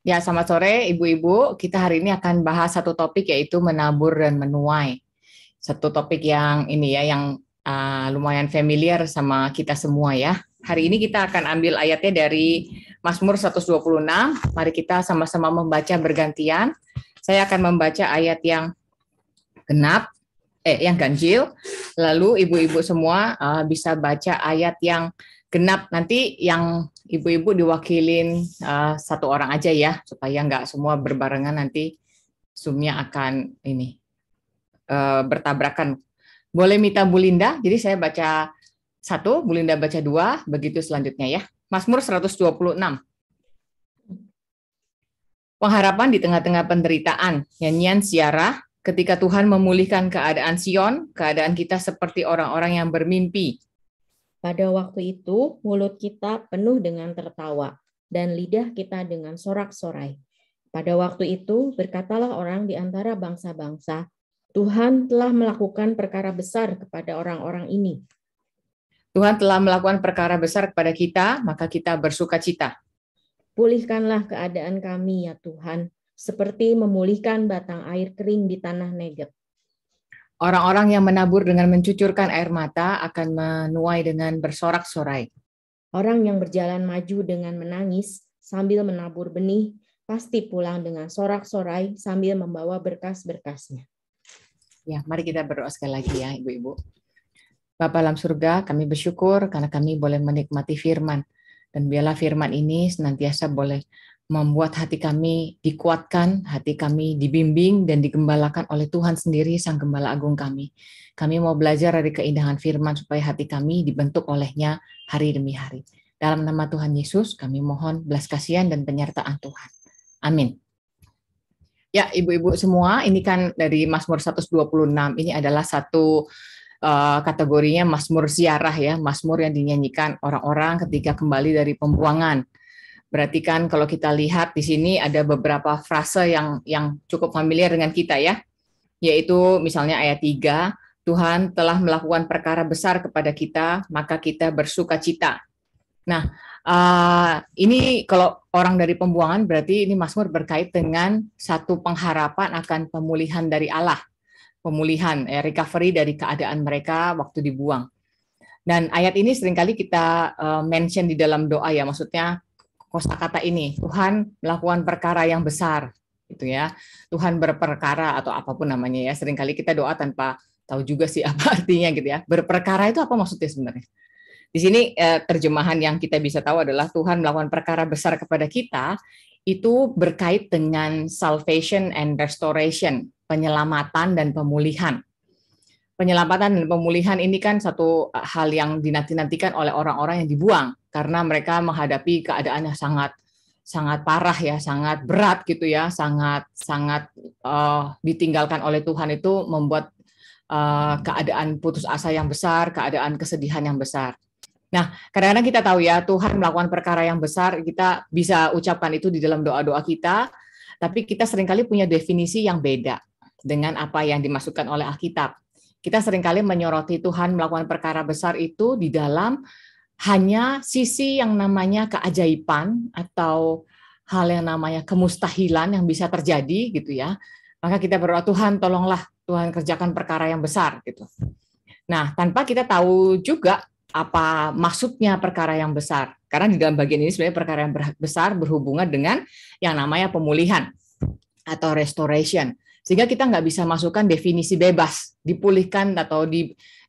Ya, selamat sore Ibu-Ibu. Kita hari ini akan bahas satu topik yaitu menabur dan menuai. Satu topik yang ini ya, yang lumayan familiar sama kita semua ya. Hari ini kita akan ambil ayatnya dari Mazmur 126. Mari kita sama-sama membaca bergantian. Saya akan membaca ayat yang genap, yang ganjil. Lalu ibu-ibu semua bisa baca ayat yang genap. Nanti yang ibu-ibu diwakilin satu orang aja ya, supaya nggak semua berbarengan nanti Zoom-nya akan ini bertabrakan. Boleh minta Bu Linda, jadi saya baca satu, Bu Linda baca dua, begitu selanjutnya ya. Mazmur 126. Pengharapan di tengah-tengah penderitaan, nyanyian siarah, ketika Tuhan memulihkan keadaan Sion, keadaan kita seperti orang-orang yang bermimpi. Pada waktu itu, mulut kita penuh dengan tertawa, dan lidah kita dengan sorak-sorai. Pada waktu itu, berkatalah orang di antara bangsa-bangsa, Tuhan telah melakukan perkara besar kepada orang-orang ini. Tuhan telah melakukan perkara besar kepada kita, maka kita bersuka cita. Pulihkanlah keadaan kami, ya Tuhan, seperti memulihkan batang air kering di tanah Negeb. Orang-orang yang menabur dengan mencucurkan air mata akan menuai dengan bersorak-sorai. Orang yang berjalan maju dengan menangis sambil menabur benih, pasti pulang dengan sorak-sorai sambil membawa berkas-berkasnya. Ya, mari kita berdoa sekali lagi ya, Ibu-ibu. Bapa dalam surga, kami bersyukur karena kami boleh menikmati firman. Dan biarlah firman ini senantiasa boleh membuat hati kami dikuatkan, hati kami dibimbing dan digembalakan oleh Tuhan sendiri, Sang Gembala Agung kami. Kami mau belajar dari keindahan firman supaya hati kami dibentuk olehnya hari demi hari. Dalam nama Tuhan Yesus, kami mohon belas kasihan dan penyertaan Tuhan. Amin. Ya, ibu-ibu semua, ini kan dari Mazmur 126, ini adalah satu kategorinya Mazmur ziarah ya, Mazmur yang dinyanyikan orang-orang ketika kembali dari pembuangan. Berarti kan kalau kita lihat di sini ada beberapa frase yang cukup familiar dengan kita ya, yaitu misalnya ayat 3, Tuhan telah melakukan perkara besar kepada kita, maka kita bersuka cita. Nah, ini kalau orang dari pembuangan berarti ini Mazmur berkait dengan satu pengharapan akan pemulihan dari Allah. Pemulihan, recovery dari keadaan mereka waktu dibuang. Dan ayat ini seringkali kita mention di dalam doa ya, maksudnya kosakata ini, Tuhan melakukan perkara yang besar, gitu ya. Tuhan berperkara atau apapun namanya ya. Seringkali kita doa tanpa tahu juga sih apa artinya gitu ya. Berperkara itu apa maksudnya sebenarnya? Di sini terjemahan yang kita bisa tahu adalah Tuhan melakukan perkara besar kepada kita, itu berkait dengan salvation and restoration, penyelamatan dan pemulihan. Penyelamatan dan pemulihan ini kan satu hal yang dinanti-nantikan oleh orang-orang yang dibuang karena mereka menghadapi keadaan yang sangat parah ya, sangat berat gitu ya, sangat ditinggalkan oleh Tuhan, itu membuat keadaan putus asa yang besar, keadaan kesedihan yang besar. Nah, kadang-kadang kita tahu ya, Tuhan melakukan perkara yang besar, kita bisa ucapkan itu di dalam doa-doa kita, tapi kita seringkali punya definisi yang beda dengan apa yang dimasukkan oleh Alkitab. Kita seringkali menyoroti Tuhan melakukan perkara besar itu di dalam hanya sisi yang namanya keajaiban atau hal yang namanya kemustahilan yang bisa terjadi gitu ya. Maka kita berdoa, Tuhan tolonglah, Tuhan kerjakan perkara yang besar gitu. Nah, tanpa kita tahu juga apa maksudnya perkara yang besar. Karena di dalam bagian ini sebenarnya perkara yang besar berhubungan dengan yang namanya pemulihan atau restoration. Sehingga kita nggak bisa masukkan definisi bebas, dipulihkan atau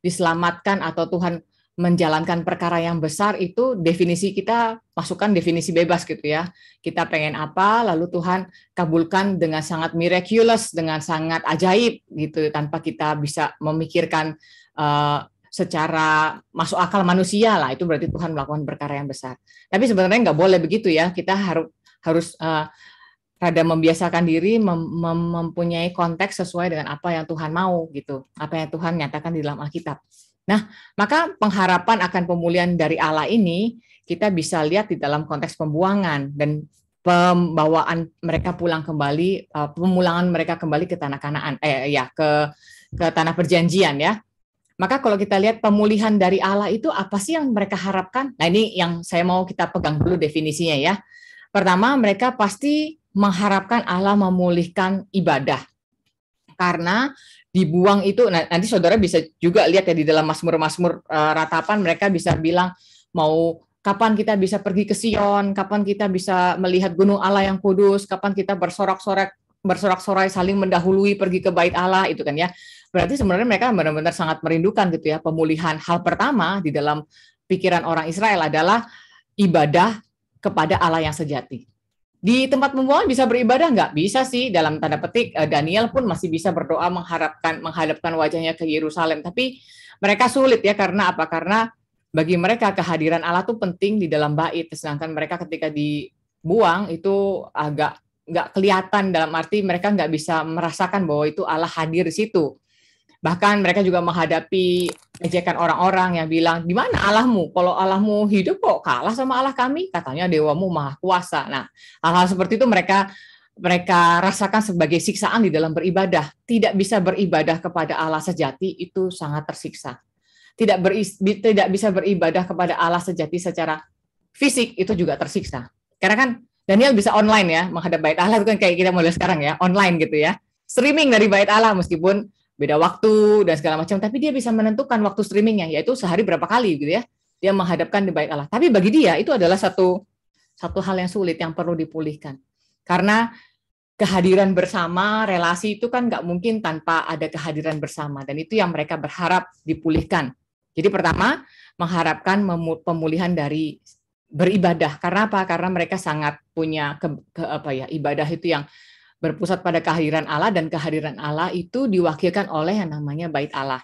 diselamatkan atau Tuhan menjalankan perkara yang besar, itu definisi kita masukkan definisi bebas gitu ya. Kita pengen apa, lalu Tuhan kabulkan dengan sangat miraculous, dengan sangat ajaib gitu, tanpa kita bisa memikirkan secara masuk akal manusia lah, itu berarti Tuhan melakukan perkara yang besar. Tapi sebenarnya nggak boleh begitu ya, kita harus rada membiasakan diri mempunyai konteks sesuai dengan apa yang Tuhan mau gitu, apa yang Tuhan nyatakan di dalam Alkitab. Nah, maka pengharapan akan pemulihan dari Allah ini kita bisa lihat di dalam konteks pembuangan dan pembawaan mereka pulang kembali, pemulangan mereka kembali ke tanah Kanaan, ke tanah perjanjian ya. Maka kalau kita lihat pemulihan dari Allah itu apa sih yang mereka harapkan? Nah, ini yang saya mau kita pegang dulu definisinya ya. Pertama, mereka pasti mengharapkan Allah memulihkan ibadah. Karena dibuang itu, nanti saudara bisa juga lihat ya di dalam Mazmur-Mazmur ratapan, mereka bisa bilang mau kapan kita bisa pergi ke Sion, kapan kita bisa melihat gunung Allah yang kudus, kapan kita bersorak-sorai saling mendahului pergi ke bait Allah, itu kan ya. Berarti sebenarnya mereka benar-benar sangat merindukan gitu ya pemulihan. Hal pertama di dalam pikiran orang Israel adalah ibadah kepada Allah yang sejati. Di tempat pembuangan bisa beribadah nggak? Bisa sih, dalam tanda petik. Daniel pun masih bisa berdoa menghadapkan wajahnya ke Yerusalem. Tapi mereka sulit ya, karena apa? Karena bagi mereka kehadiran Allah itu penting di dalam bait. Sedangkan mereka ketika dibuang itu agak nggak kelihatan, dalam arti mereka nggak bisa merasakan bahwa itu Allah hadir di situ. Bahkan mereka juga menghadapi ejekan orang-orang yang bilang, di mana Allahmu? Kalau Allahmu hidup kok kalah sama Allah kami? Katanya dewamu maha kuasa. Nah, hal-hal seperti itu mereka rasakan sebagai siksaan di dalam beribadah. Tidak bisa beribadah kepada Allah sejati itu sangat tersiksa. Tidak bisa beribadah kepada Allah sejati secara fisik itu juga tersiksa. Karena kan Daniel bisa online ya, menghadap bait Allah itu kan kayak kita mulai sekarang ya, online gitu ya. Streaming dari bait Allah meskipun beda waktu dan segala macam, tapi dia bisa menentukan waktu streamingnya, yaitu sehari berapa kali gitu ya, dia menghadapkan di bait Allah. Tapi bagi dia itu adalah satu hal yang sulit yang perlu dipulihkan, karena kehadiran bersama, relasi itu kan nggak mungkin tanpa ada kehadiran bersama, dan itu yang mereka berharap dipulihkan. Jadi pertama, mengharapkan pemulihan dari beribadah. Karena apa? Karena mereka sangat punya ibadah itu yang berpusat pada kehadiran Allah, dan kehadiran Allah itu diwakilkan oleh yang namanya bait Allah.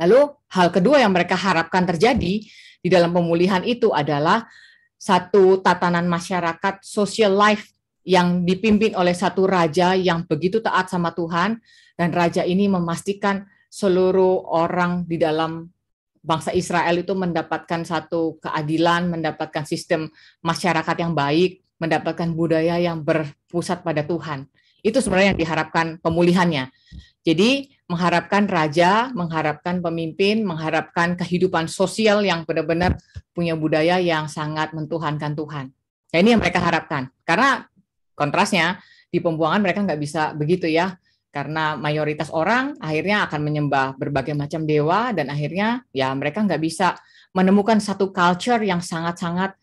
Lalu hal kedua yang mereka harapkan terjadi di dalam pemulihan itu adalah satu tatanan masyarakat, social life yang dipimpin oleh satu raja yang begitu taat sama Tuhan, dan raja ini memastikan seluruh orang di dalam bangsa Israel itu mendapatkan satu keadilan, mendapatkan sistem masyarakat yang baik, mendapatkan budaya yang berpusat pada Tuhan. Itu sebenarnya yang diharapkan pemulihannya. Jadi mengharapkan raja, mengharapkan pemimpin, mengharapkan kehidupan sosial yang benar-benar punya budaya yang sangat mentuhankan Tuhan. Nah, ini yang mereka harapkan. Karena kontrasnya di pembuangan mereka nggak bisa begitu ya. Karena mayoritas orang akhirnya akan menyembah berbagai macam dewa, dan akhirnya ya mereka nggak bisa menemukan satu culture yang sangat-sangat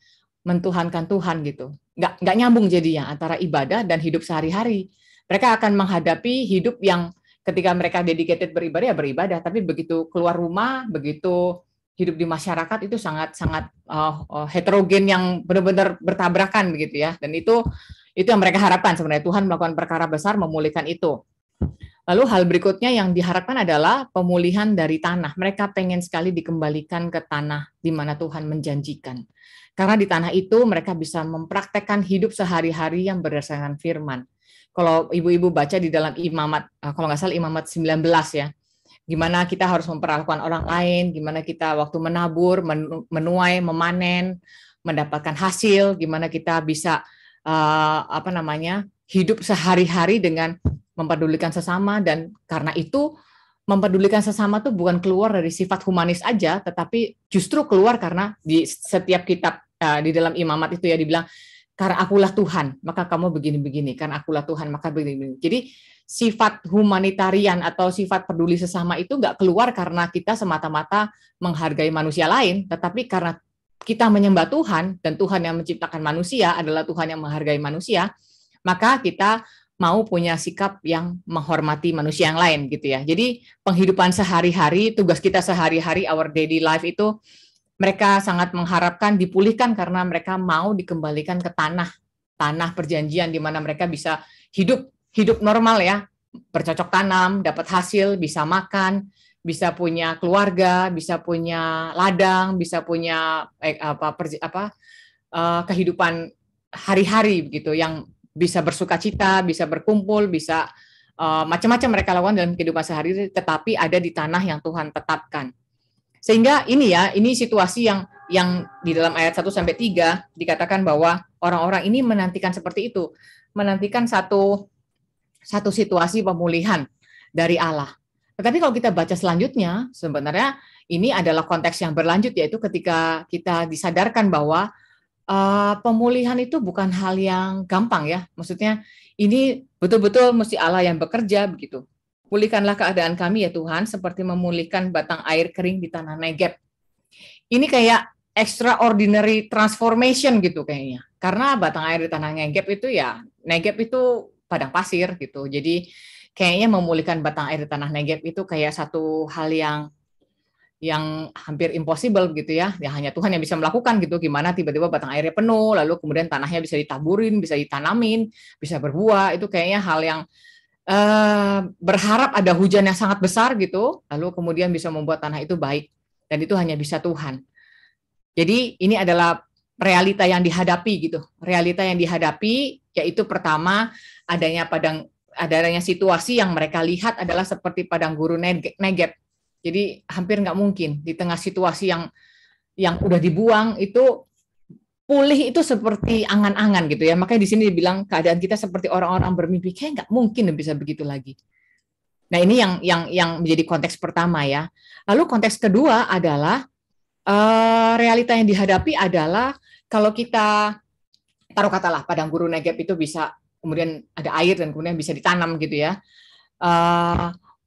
mentuhankan Tuhan gitu. Nggak nyambung jadinya antara ibadah dan hidup sehari-hari. Mereka akan menghadapi hidup yang ketika mereka dedicated beribadah ya beribadah, tapi begitu keluar rumah, begitu hidup di masyarakat itu sangat-sangat heterogen yang benar-benar bertabrakan begitu ya. Dan itu yang mereka harapkan sebenarnya. Tuhan melakukan perkara besar memulihkan itu. Lalu hal berikutnya yang diharapkan adalah pemulihan dari tanah. Mereka pengen sekali dikembalikan ke tanah di mana Tuhan menjanjikan. Karena di tanah itu mereka bisa mempraktekkan hidup sehari-hari yang berdasarkan firman. Kalau ibu-ibu baca di dalam Imamat, kalau nggak salah Imamat 19 ya, gimana kita harus memperlakukan orang lain, gimana kita waktu menabur, menuai, memanen, mendapatkan hasil, gimana kita bisa hidup sehari-hari dengan mempedulikan sesama. Dan karena itu mempedulikan sesama tuh bukan keluar dari sifat humanis aja, tetapi justru keluar karena di setiap kitab di dalam Imamat itu ya dibilang, karena akulah Tuhan, maka kamu begini-begini, karena akulah Tuhan, maka begini-begini. Jadi sifat humanitarian atau sifat peduli sesama itu nggak keluar karena kita semata-mata menghargai manusia lain, tetapi karena kita menyembah Tuhan, dan Tuhan yang menciptakan manusia adalah Tuhan yang menghargai manusia, maka kita mau punya sikap yang menghormati manusia yang lain gitu ya. Jadi penghidupan sehari-hari, tugas kita sehari-hari, our daily life itu mereka sangat mengharapkan dipulihkan karena mereka mau dikembalikan ke tanah perjanjian di mana mereka bisa hidup normal ya, bercocok tanam, dapat hasil, bisa makan, bisa punya keluarga, bisa punya ladang, bisa punya kehidupan hari-hari begitu yang bisa bersuka cita, bisa berkumpul, bisa macam-macam mereka lakukan dalam kehidupan sehari-hari, tetapi ada di tanah yang Tuhan tetapkan. Sehingga ini situasi yang di dalam ayat 1 sampai 3 dikatakan bahwa orang-orang ini menantikan seperti itu, menantikan satu situasi pemulihan dari Allah. Tetapi kalau kita baca selanjutnya, sebenarnya ini adalah konteks yang berlanjut, yaitu ketika kita disadarkan bahwa pemulihan itu bukan hal yang gampang ya. Maksudnya ini betul-betul mesti Allah yang bekerja begitu. Pulihkanlah keadaan kami ya Tuhan, seperti memulihkan batang air kering di tanah Negeb. Ini kayak extraordinary transformation gitu kayaknya. Karena batang air di tanah Negeb itu ya, Negeb itu padang pasir gitu. Jadi kayaknya memulihkan batang air di tanah Negeb itu kayak satu hal yang hampir impossible gitu ya. Ya hanya Tuhan yang bisa melakukan gitu. Gimana tiba-tiba batang airnya penuh, lalu kemudian tanahnya bisa ditaburin, bisa ditanamin, bisa berbuah. Itu kayaknya hal yang berharap ada hujan yang sangat besar gitu, lalu kemudian bisa membuat tanah itu baik. Dan itu hanya bisa Tuhan. Jadi ini adalah realita yang dihadapi gitu. Realita yang dihadapi yaitu pertama adanya situasi yang mereka lihat adalah seperti padang gurun Negeb. Jadi hampir nggak mungkin di tengah situasi yang udah dibuang itu pulih itu seperti angan-angan gitu ya. Makanya di sini dibilang keadaan kita seperti orang-orang bermimpi, kayak nggak mungkin bisa begitu lagi. Nah ini yang menjadi konteks pertama ya. Lalu konteks kedua adalah realita yang dihadapi adalah kalau kita taruh katalah padang gurun Negeb itu bisa kemudian ada air dan kemudian bisa ditanam gitu ya.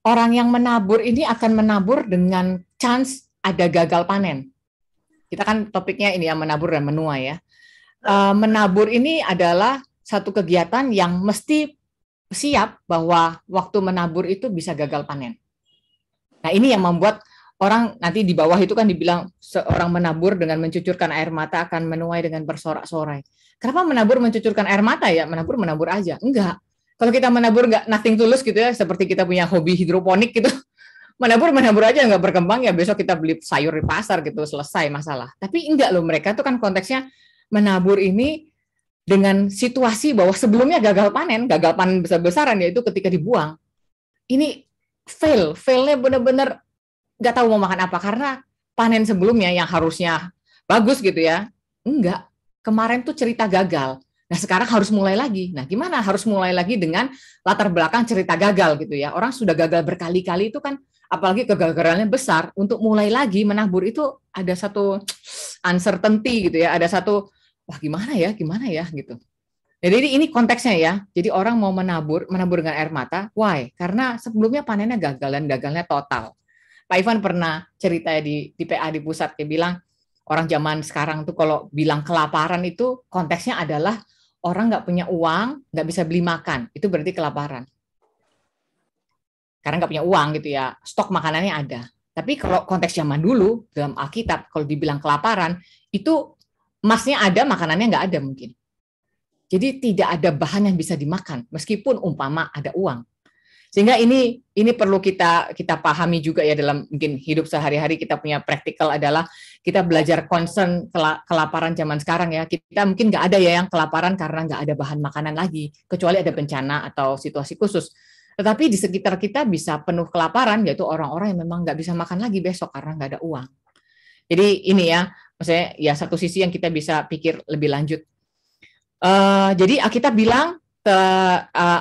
Orang yang menabur ini akan menabur dengan chance ada gagal panen. Kita kan topiknya ini ya menabur dan menuai ya. Menabur ini adalah satu kegiatan yang mesti siap bahwa waktu menabur itu bisa gagal panen. Nah ini yang membuat orang nanti di bawah itu kan dibilang seorang menabur dengan mencucurkan air mata akan menuai dengan bersorak-sorai. Kenapa menabur mencucurkan air mata ya? Menabur aja. Enggak. Kalau kita menabur nggak nothing tulus gitu ya, seperti kita punya hobi hidroponik gitu, menabur aja nggak berkembang ya besok kita beli sayur di pasar gitu selesai masalah. Tapi enggak loh, mereka itu kan konteksnya menabur ini dengan situasi bahwa sebelumnya gagal panen besar-besaran yaitu ketika dibuang. Ini failnya benar-benar nggak tahu mau makan apa karena panen sebelumnya yang harusnya bagus gitu ya, enggak. Kemarin tuh cerita gagal. Nah sekarang harus mulai lagi. Nah gimana harus mulai lagi dengan latar belakang cerita gagal gitu ya. Orang sudah gagal berkali-kali itu kan, apalagi kegagalannya besar, untuk mulai lagi menabur itu ada satu uncertainty gitu ya, ada satu wah gimana ya gitu. Jadi ini konteksnya ya. Jadi orang mau menabur dengan air mata. Why? Karena sebelumnya panennya gagal dan gagalnya total. Pak Ivan pernah cerita di PA di pusat, dia bilang orang zaman sekarang tuh kalau bilang kelaparan itu konteksnya adalah orang nggak punya uang, nggak bisa beli makan, itu berarti kelaparan. Karena nggak punya uang gitu ya, stok makanannya ada. Tapi kalau konteks zaman dulu dalam Alkitab, kalau dibilang kelaparan, itu emasnya ada, makanannya nggak ada mungkin. Jadi tidak ada bahan yang bisa dimakan, meskipun umpama ada uang. Sehingga ini perlu kita pahami juga ya dalam mungkin hidup sehari-hari. Kita punya praktikal adalah kita belajar concern kelaparan zaman sekarang ya. Kita mungkin nggak ada ya yang kelaparan karena nggak ada bahan makanan lagi, kecuali ada bencana atau situasi khusus. Tetapi di sekitar kita bisa penuh kelaparan, yaitu orang-orang yang memang nggak bisa makan lagi besok karena nggak ada uang. Jadi ini ya, maksudnya ya satu sisi yang kita bisa pikir lebih lanjut. Jadi Alkitab bilang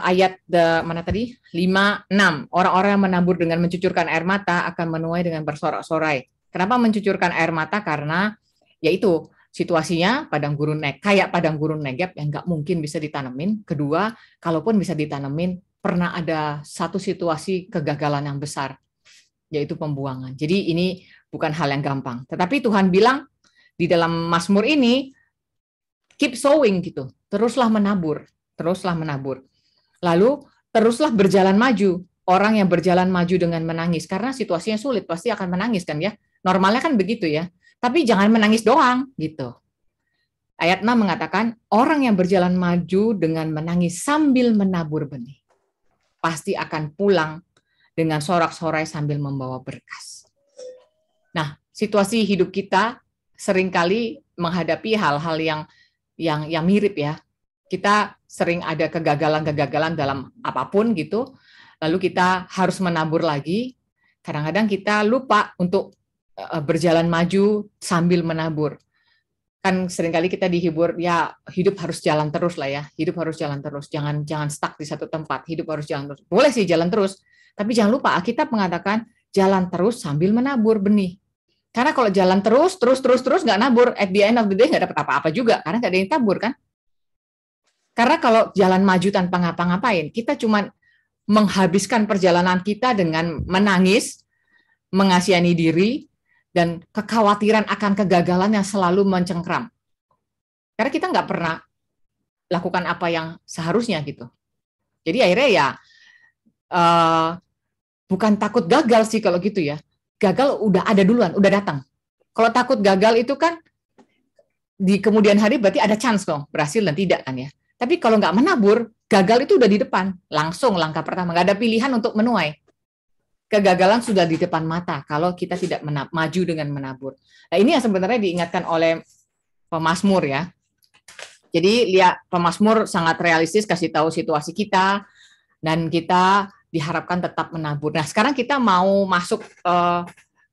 ayat mana tadi 5-6, orang-orang yang menabur dengan mencucurkan air mata akan menuai dengan bersorak-sorai. Kenapa mencucurkan air mata? Karena yaitu situasinya kayak padang gurun Negeb yang nggak mungkin bisa ditanemin. Kedua, kalaupun bisa ditanemin, pernah ada satu situasi kegagalan yang besar, yaitu pembuangan. Jadi ini bukan hal yang gampang. Tetapi Tuhan bilang di dalam Mazmur ini, keep sowing gitu, teruslah menabur. Lalu teruslah berjalan maju. Orang yang berjalan maju dengan menangis karena situasinya sulit pasti akan menangis kan ya. Normalnya kan begitu ya. Tapi jangan menangis doang gitu. Ayat 6 mengatakan orang yang berjalan maju dengan menangis sambil menabur benih pasti akan pulang dengan sorak-sorai sambil membawa berkas. Nah, situasi hidup kita seringkali menghadapi hal-hal yang mirip ya. Kita sering ada kegagalan dalam apapun gitu, lalu kita harus menabur lagi. Kadang-kadang kita lupa untuk berjalan maju sambil menabur. Kan seringkali kita dihibur, ya hidup harus jalan terus lah ya, hidup harus jalan terus, jangan stuck di satu tempat, hidup harus jalan terus. Boleh sih jalan terus, tapi jangan lupa Alkitab mengatakan jalan terus sambil menabur benih. Karena kalau jalan terus nggak nabur, at the end of the day nggak dapat apa-apa juga, karena nggak ada yang tabur kan. Karena kalau jalan maju tanpa ngapa-ngapain, kita cuma menghabiskan perjalanan kita dengan menangis, mengasihani diri, dan kekhawatiran akan kegagalan yang selalu mencengkram. Karena kita nggak pernah lakukan apa yang seharusnya gitu. Jadi akhirnya ya bukan takut gagal sih kalau gitu ya. Gagal udah ada duluan, udah datang. Kalau takut gagal itu kan di kemudian hari berarti ada chance dong, berhasil dan tidak kan ya. Tapi kalau nggak menabur, gagal itu udah di depan, langsung langkah pertama, nggak ada pilihan untuk menuai. Kegagalan sudah di depan mata kalau kita tidak maju dengan menabur. Nah ini yang sebenarnya diingatkan oleh pemazmur ya. Jadi lihat pemazmur sangat realistis kasih tahu situasi kita dan kita diharapkan tetap menabur. Nah sekarang kita mau masuk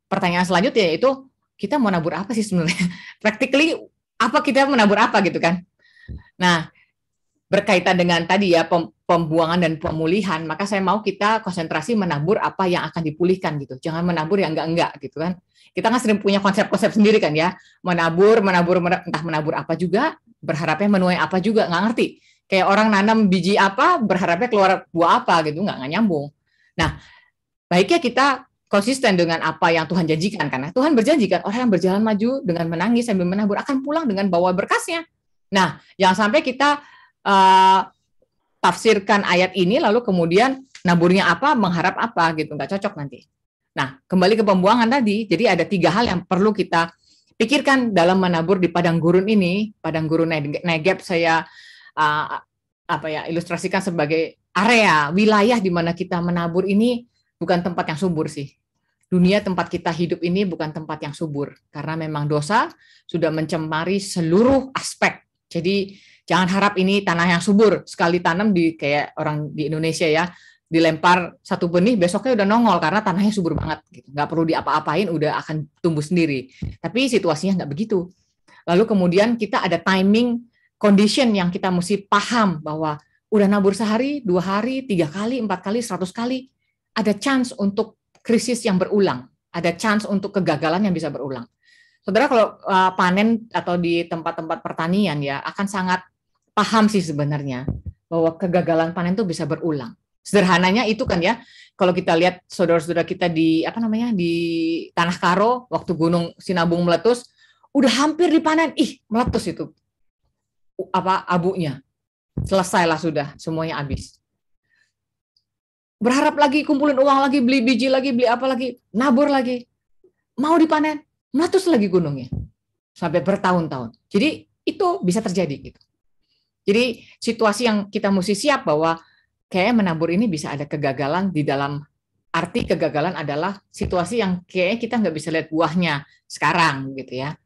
pertanyaan selanjutnya yaitu kita mau nabur apa sih sebenarnya? Practically apa kita menabur apa gitu kan? Nah berkaitan dengan tadi ya pembuangan dan pemulihan, maka saya mau kita konsentrasi menabur apa yang akan dipulihkan gitu. Jangan menabur yang enggak gitu kan. Kita kan sering punya konsep-konsep sendiri kan ya. Menabur, entah menabur apa juga, berharapnya menuai apa juga, nggak ngerti. Kayak orang nanam biji apa, berharapnya keluar buah apa gitu, nggak nyambung. Nah, baiknya kita konsisten dengan apa yang Tuhan janjikan. Karena Tuhan berjanji kan, orang yang berjalan maju dengan menangis sambil menabur akan pulang dengan bawa berkasnya. Nah, jangan sampai kita tafsirkan ayat ini lalu kemudian naburnya apa, mengharap apa gitu, nggak cocok nanti. Nah, kembali ke pembuangan tadi, jadi ada 3 hal yang perlu kita pikirkan dalam menabur di padang gurun ini. Padang gurun Negeb saya ilustrasikan sebagai area, wilayah di mana kita menabur ini bukan tempat yang subur sih. Dunia tempat kita hidup ini bukan tempat yang subur, karena memang dosa sudah mencemari seluruh aspek. Jadi jangan harap ini tanah yang subur, sekali tanam di kayak orang di Indonesia ya, dilempar satu benih besoknya udah nongol karena tanahnya subur banget gitu. Nggak perlu diapa-apain udah akan tumbuh sendiri. Tapi situasinya nggak begitu. Lalu kemudian kita ada timing condition yang kita mesti paham bahwa udah nabur sehari, 2 hari, 3 kali, 4 kali, 100 kali, ada chance untuk krisis yang berulang, ada chance untuk kegagalan yang bisa berulang. Saudara kalau panen atau di tempat-tempat pertanian ya akan sangat paham sih sebenarnya bahwa kegagalan panen itu bisa berulang. Sederhananya itu kan ya, kalau kita lihat saudara-saudara kita di di Tanah Karo waktu Gunung Sinabung meletus, udah hampir dipanen, meletus itu abunya. Selesailah sudah, semuanya habis. Berharap lagi, kumpulin uang lagi, beli biji lagi, beli apa lagi, nabur lagi. Mau dipanen, meletus lagi gunungnya. Sampai bertahun-tahun. Jadi itu bisa terjadi gitu. Jadi situasi yang kita mesti siap bahwa kayak menabur ini bisa ada kegagalan di dalam arti kegagalan adalah situasi yang kayak kita nggak bisa lihat buahnya sekarang gitu ya.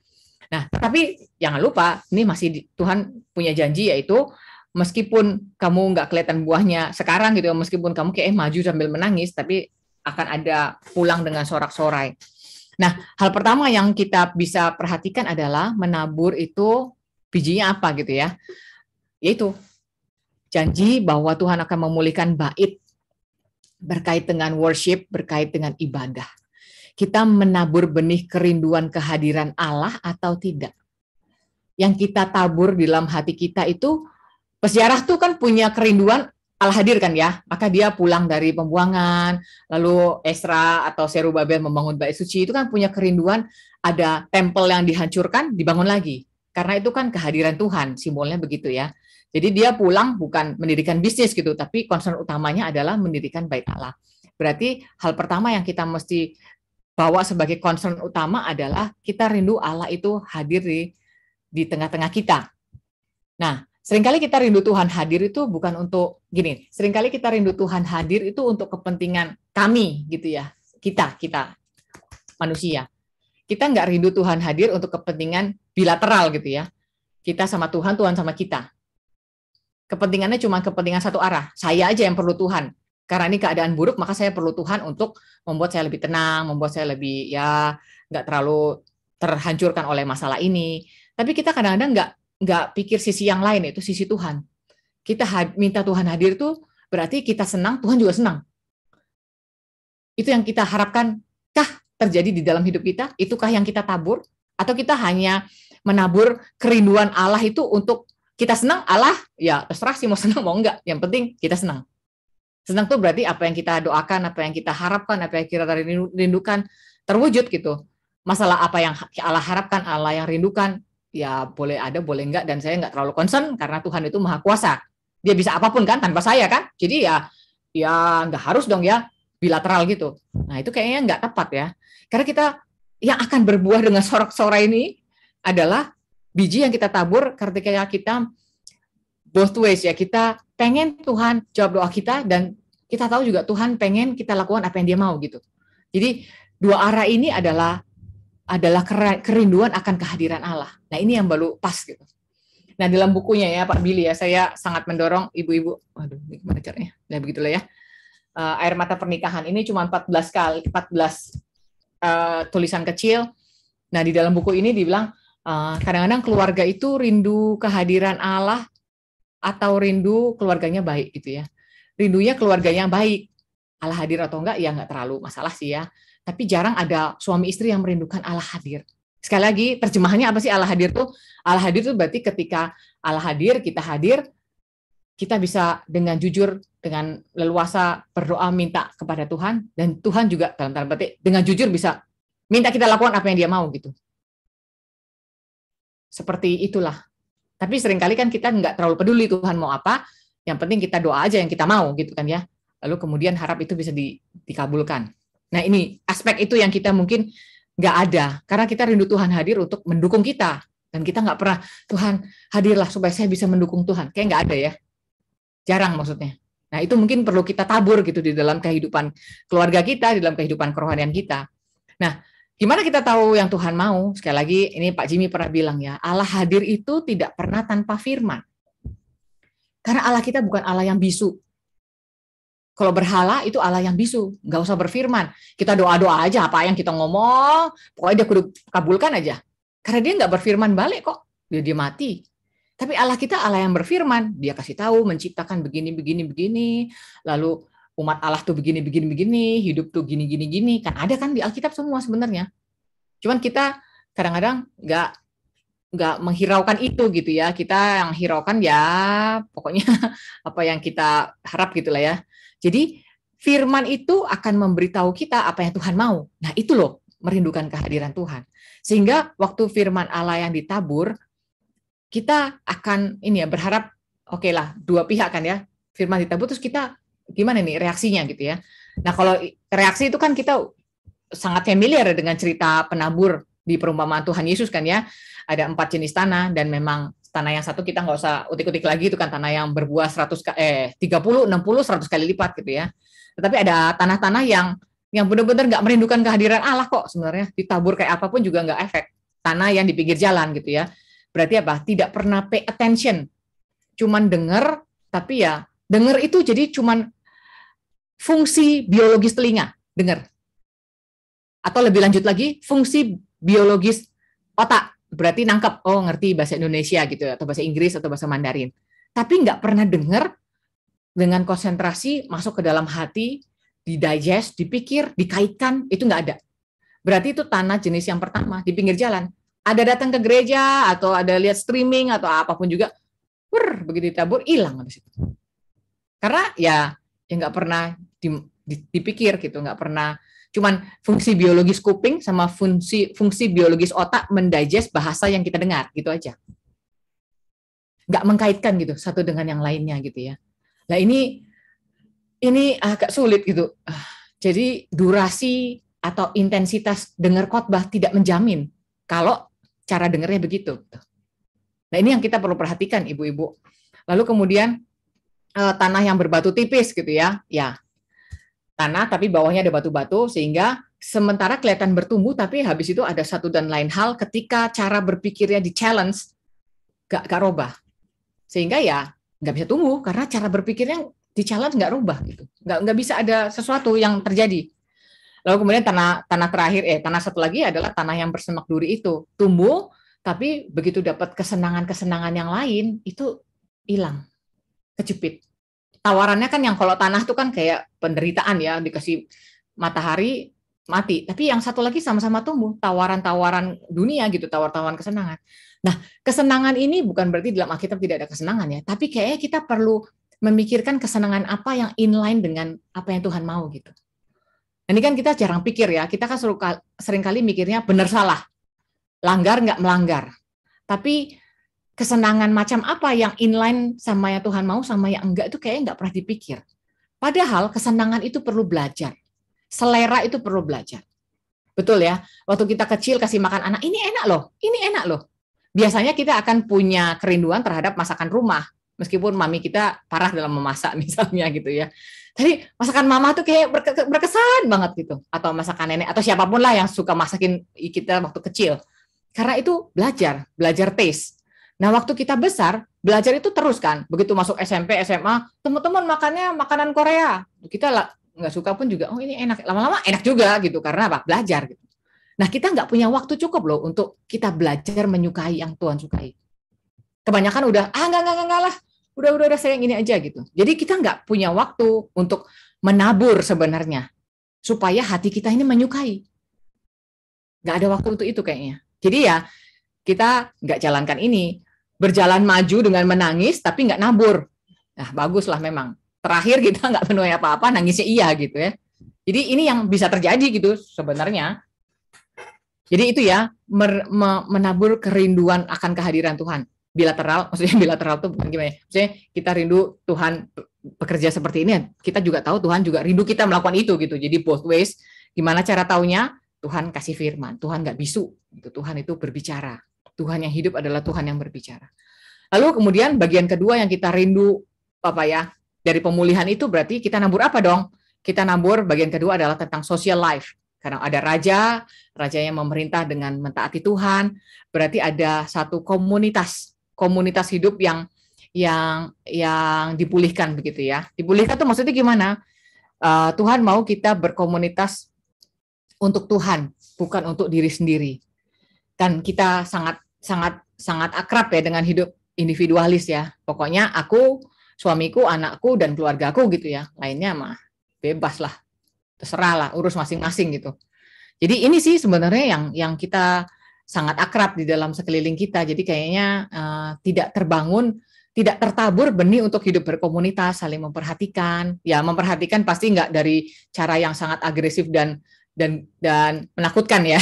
Nah, tapi jangan lupa ini masih Tuhan punya janji yaitu meskipun kamu nggak kelihatan buahnya sekarang gitu, meskipun kamu kayak maju sambil menangis, tapi akan ada pulang dengan sorak-sorai. Nah, hal pertama yang kita bisa perhatikan adalah menabur itu bijinya apa gitu ya. Yaitu janji bahwa Tuhan akan memulihkan bait berkait dengan worship, berkait dengan ibadah. Kita menabur benih kerinduan kehadiran Allah atau tidak. Yang kita tabur di dalam hati kita itu, peziarah tuh kan punya kerinduan Allah hadir kan ya, maka dia pulang dari pembuangan, lalu Esra atau Serubabel membangun bait suci, itu kan punya kerinduan ada tempel yang dihancurkan, dibangun lagi. Karena itu kan kehadiran Tuhan, simbolnya begitu ya. Jadi dia pulang bukan mendirikan bisnis gitu, tapi concern utamanya adalah mendirikan bait Allah. Berarti hal pertama yang kita mesti bawa sebagai concern utama adalah kita rindu Allah itu hadir di tengah-tengah kita. Nah, seringkali kita rindu Tuhan hadir itu bukan untuk gini. Seringkali kita rindu Tuhan hadir itu untuk kepentingan kami gitu ya. Kita manusia. Kita nggak rindu Tuhan hadir untuk kepentingan bilateral gitu ya. Kita sama Tuhan, Tuhan sama kita. Kepentingannya cuma kepentingan satu arah. Saya aja yang perlu Tuhan. Karena ini keadaan buruk, maka saya perlu Tuhan untuk membuat saya lebih tenang, membuat saya lebih nggak terlalu terhancurkan oleh masalah ini. Tapi kita kadang-kadang nggak pikir sisi yang lain, itu sisi Tuhan. Kita minta Tuhan hadir itu berarti kita senang, Tuhan juga senang. Itu yang kita harapkan. Kah terjadi di dalam hidup kita? Itukah yang kita tabur? Atau kita hanya menabur kerinduan Allah itu untuk kita senang, Allah ya terserah sih mau senang mau enggak, yang penting kita senang. Senang tuh berarti apa yang kita doakan, apa yang kita harapkan, apa yang kita rindukan terwujud gitu. Masalah apa yang Allah harapkan, Allah yang rindukan, ya boleh ada, boleh enggak, dan saya enggak terlalu concern karena Tuhan itu maha kuasa. Dia bisa apapun kan tanpa saya kan. Jadi ya enggak harus dong ya bilateral gitu. Nah itu kayaknya enggak tepat ya. Karena kita yang akan berbuah dengan sorak-sorai ini adalah biji yang kita tabur ketika kita both ways ya, kita pengen Tuhan jawab doa kita dan kita tahu juga Tuhan pengen kita lakukan apa yang dia mau gitu. Jadi dua arah ini adalah kerinduan akan kehadiran Allah. Nah ini yang baru pas gitu. Nah dalam bukunya ya Pak Billy ya, saya sangat mendorong ibu-ibu, waduh ini gimana caranya, nah begitulah ya, Air Mata Pernikahan ini cuma 14 tulisan kecil. Nah di dalam buku ini dibilang kadang-kadang keluarga itu rindu kehadiran Allah atau rindu keluarganya baik gitu ya. Rindunya keluarganya baik, Allah hadir atau enggak ya enggak terlalu masalah sih ya. Tapi jarang ada suami istri yang merindukan Allah hadir. Sekali lagi terjemahannya apa sih Allah hadir tuh? Allah hadir tuh berarti ketika Allah hadir, kita bisa dengan jujur, dengan leluasa berdoa minta kepada Tuhan, dan Tuhan juga dalam tanda petik dengan jujur bisa minta kita lakukan apa yang dia mau gitu. Seperti itulah. Tapi seringkali kan kita nggak terlalu peduli Tuhan mau apa, yang penting kita doa aja yang kita mau gitu kan ya. Lalu kemudian harap itu bisa dikabulkan. Nah ini aspek itu yang kita mungkin nggak ada, karena kita rindu Tuhan hadir untuk mendukung kita. Dan kita nggak pernah, Tuhan hadirlah supaya saya bisa mendukung Tuhan. Kayak nggak ada ya. Jarang maksudnya. Nah itu mungkin perlu kita tabur gitu di dalam kehidupan keluarga kita, di dalam kehidupan kerohanian kita. Nah, gimana kita tahu yang Tuhan mau? Sekali lagi, ini Pak Jimmy pernah bilang ya, Allah hadir itu tidak pernah tanpa firman. Karena Allah kita bukan Allah yang bisu. Kalau berhala itu Allah yang bisu, nggak usah berfirman. Kita doa-doa aja, apa yang kita ngomong, pokoknya dia kudu kabulkan aja. Karena dia nggak berfirman balik kok, dia mati. Tapi Allah kita Allah yang berfirman, dia kasih tahu, menciptakan begini, lalu umat Allah tuh begini, hidup tuh gini. Kan ada kan di Alkitab semua sebenarnya. Cuman kita kadang-kadang nggak menghiraukan itu gitu ya. Kita yang hiraukan ya pokoknya apa yang kita harap gitulah ya. Jadi firman itu akan memberitahu kita apa yang Tuhan mau. Nah itu loh merindukan kehadiran Tuhan. Sehingga waktu firman Allah yang ditabur, kita akan ini ya berharap oke lah dua pihak kan ya, firman ditabur terus kita gimana nih reaksinya gitu ya. Nah kalau reaksi itu kan kita sangat familiar dengan cerita penabur di perumpamaan Tuhan Yesus kan ya. Ada 4 jenis tanah dan memang tanah yang satu kita nggak usah utik-utik lagi, itu kan tanah yang berbuah 30, 60, 100 kali lipat gitu ya. Tetapi ada tanah-tanah yang benar-benar nggak merindukan kehadiran Allah kok sebenarnya, ditabur kayak apapun juga nggak efek. Tanah yang di pinggir jalan gitu ya. Berarti apa? Tidak pernah pay attention. Cuman dengar, tapi ya dengar itu jadi cuman fungsi biologis telinga, dengar. Atau lebih lanjut lagi, fungsi biologis otak. Berarti nangkep, oh ngerti bahasa Indonesia gitu, atau bahasa Inggris, atau bahasa Mandarin. Tapi nggak pernah dengar dengan konsentrasi, masuk ke dalam hati, didigest, dipikir, dikaitkan, itu nggak ada. Berarti itu tanah jenis yang pertama, di pinggir jalan. Ada datang ke gereja, atau ada lihat streaming, atau apapun juga, begitu ditabur, hilang habis itu. Karena ya nggak pernah dipikir gitu, nggak pernah, cuman fungsi biologis kuping sama fungsi biologis otak mendigest bahasa yang kita dengar gitu aja, nggak mengkaitkan gitu satu dengan yang lainnya gitu ya. Nah ini agak sulit gitu. Jadi durasi atau intensitas dengar khotbah tidak menjamin kalau cara dengarnya begitu. Nah ini yang kita perlu perhatikan ibu-ibu. Lalu kemudian tanah yang berbatu tipis gitu ya, tanah tapi bawahnya ada batu-batu sehingga sementara kelihatan bertumbuh tapi habis itu ada satu dan lain hal ketika cara berpikirnya di challenge gak robah sehingga ya nggak bisa tumbuh karena cara berpikirnya di challenge nggak rubah gitu, nggak bisa ada sesuatu yang terjadi. Lalu kemudian tanah terakhir tanah satu lagi adalah tanah yang bersemak duri, itu tumbuh tapi begitu dapat kesenangan yang lain itu hilang, kejepit. Tawarannya kan yang kalau tanah tuh kan kayak penderitaan ya, dikasih matahari mati. Tapi yang satu lagi sama-sama tumbuh, tawaran-tawaran dunia gitu, tawar-tawaran kesenangan. Nah, kesenangan ini bukan berarti dalam Alkitab tidak ada kesenangan ya, tapi kayaknya kita perlu memikirkan kesenangan apa yang inline dengan apa yang Tuhan mau gitu. Ini kan kita jarang pikir ya, kita kan sering kali mikirnya benar salah, langgar nggak melanggar. Tapi kesenangan macam apa yang inline sama yang Tuhan mau sama yang enggak itu kayaknya nggak pernah dipikir. Padahal kesenangan itu perlu belajar. Selera itu perlu belajar. Betul ya? Waktu kita kecil kasih makan anak, ini enak loh, ini enak loh. Biasanya kita akan punya kerinduan terhadap masakan rumah. Meskipun mami kita parah dalam memasak misalnya gitu ya. Tapi masakan mama tuh kayak berkesan banget gitu. Atau masakan nenek, atau siapapun lah yang suka masakin kita waktu kecil. Karena itu belajar taste. Nah, waktu kita besar, belajar itu terus kan. Begitu masuk SMP, SMA, teman-teman makannya makanan Korea. Kita nggak suka pun juga, oh ini enak. Lama-lama enak juga gitu. Karena apa? Belajar gitu. Nah, kita nggak punya waktu cukup loh untuk kita belajar menyukai yang Tuhan sukai. Kebanyakan udah, enggak lah. Udah saya yang ini aja gitu. Jadi kita nggak punya waktu untuk menabur sebenarnya. Supaya hati kita ini menyukai. Nggak ada waktu untuk itu kayaknya. Jadi ya, kita nggak jalankan ini. Berjalan maju dengan menangis, tapi nggak nabur. Nah, bagus lah memang. Terakhir kita nggak penuhi apa-apa, nangisnya iya gitu ya. Jadi ini yang bisa terjadi gitu sebenarnya. Jadi itu ya, menabur kerinduan akan kehadiran Tuhan. Bilateral, maksudnya bilateral itu bukan gimana ya. Maksudnya kita rindu Tuhan bekerja seperti ini, kita juga tahu Tuhan juga rindu kita melakukan itu gitu. Jadi both ways. Gimana cara taunya? Tuhan kasih firman, Tuhan nggak bisu. Tuhan itu berbicara. Tuhan yang hidup adalah Tuhan yang berbicara. Lalu kemudian bagian kedua yang kita rindu apa ya dari pemulihan itu berarti kita nabur apa dong? Kita nabur bagian kedua adalah tentang social life. Karena ada raja yang memerintah dengan mentaati Tuhan, berarti ada satu komunitas hidup yang dipulihkan begitu ya. Dipulihkan tuh maksudnya gimana? Tuhan mau kita berkomunitas untuk Tuhan, bukan untuk diri sendiri. Kan kita sangat akrab ya dengan hidup individualis ya. Pokoknya aku, suamiku, anakku, dan keluargaku gitu ya. Lainnya mah bebas lah, terserah lah, urus masing-masing gitu. Jadi ini sih sebenarnya yang kita sangat akrab di dalam sekeliling kita. Jadi kayaknya tidak terbangun, tidak tertabur benih untuk hidup berkomunitas, saling memperhatikan. Ya memperhatikan pasti nggak dari cara yang sangat agresif dan menakutkan ya.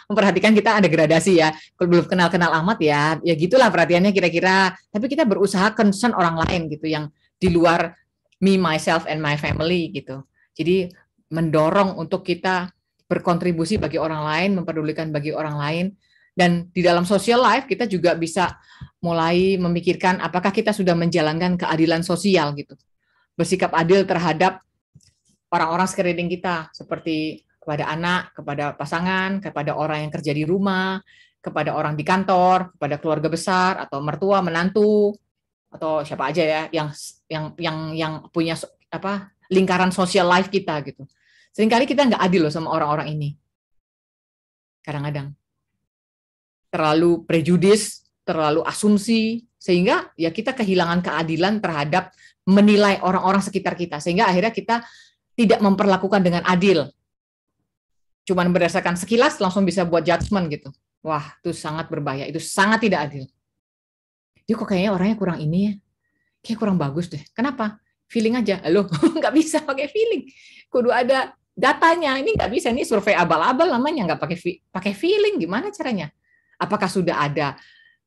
Memperhatikan kita ada gradasi ya. Kalau belum kenal amat ya gitulah perhatiannya kira-kira. Tapi kita berusaha concern orang lain gitu yang di luar me, myself, and my family gitu. Jadi mendorong untuk kita berkontribusi bagi orang lain, mempedulikan bagi orang lain. Dan di dalam social life kita juga bisa mulai memikirkan apakah kita sudah menjalankan keadilan sosial gitu. Bersikap adil terhadap orang-orang sekeliling kita seperti kepada anak, kepada pasangan, kepada orang yang kerja di rumah, kepada orang di kantor, kepada keluarga besar atau mertua, menantu atau siapa aja ya yang punya apa lingkaran sosial life kita gitu. Seringkali kita nggak adil loh sama orang-orang ini. Kadang-kadang terlalu prejudis, terlalu asumsi, sehingga ya kita kehilangan keadilan terhadap menilai orang-orang sekitar kita, sehingga akhirnya kita tidak memperlakukan dengan adil. Cuman berdasarkan sekilas langsung bisa buat judgement gitu. Wah, itu sangat berbahaya, itu sangat tidak adil. Dia kok kayaknya orangnya kurang ini ya, kayak kurang bagus deh. Kenapa? Feeling aja. Halo, nggak bisa pakai feeling. Kudu ada datanya. Ini nggak bisa, ini survei abal-abal namanya, nggak pakai feeling. Gimana caranya? Apakah sudah ada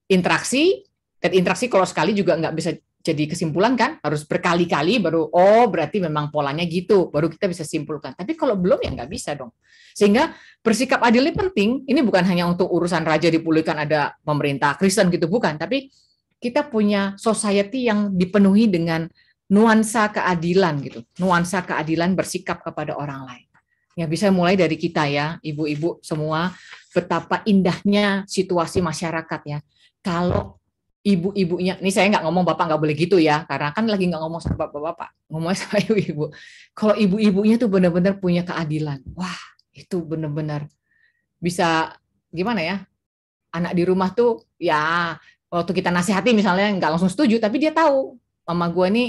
interaksi? Dan interaksi kalau sekali juga nggak bisa jadi kesimpulan kan, harus berkali-kali baru berarti memang polanya gitu, baru kita bisa simpulkan. Tapi kalau belum ya nggak bisa dong. Sehingga bersikap adil ini penting. Ini bukan hanya untuk urusan raja dipulihkan ada pemerintah Kristen gitu, bukan. Tapi kita punya society yang dipenuhi dengan nuansa keadilan gitu, nuansa keadilan bersikap kepada orang lain. Ya bisa mulai dari kita ya, ibu-ibu semua, betapa indahnya situasi masyarakat ya. Kalau ibu-ibunya, ini saya nggak ngomong bapak nggak boleh gitu ya, karena kan lagi nggak ngomong sama bapak-bapak, ngomongnya sama ibu-ibu. Kalau ibu-ibunya tuh benar-benar punya keadilan, wah itu benar-benar bisa gimana ya, anak di rumah tuh ya waktu kita nasihati misalnya nggak langsung setuju, tapi dia tahu mama gue ini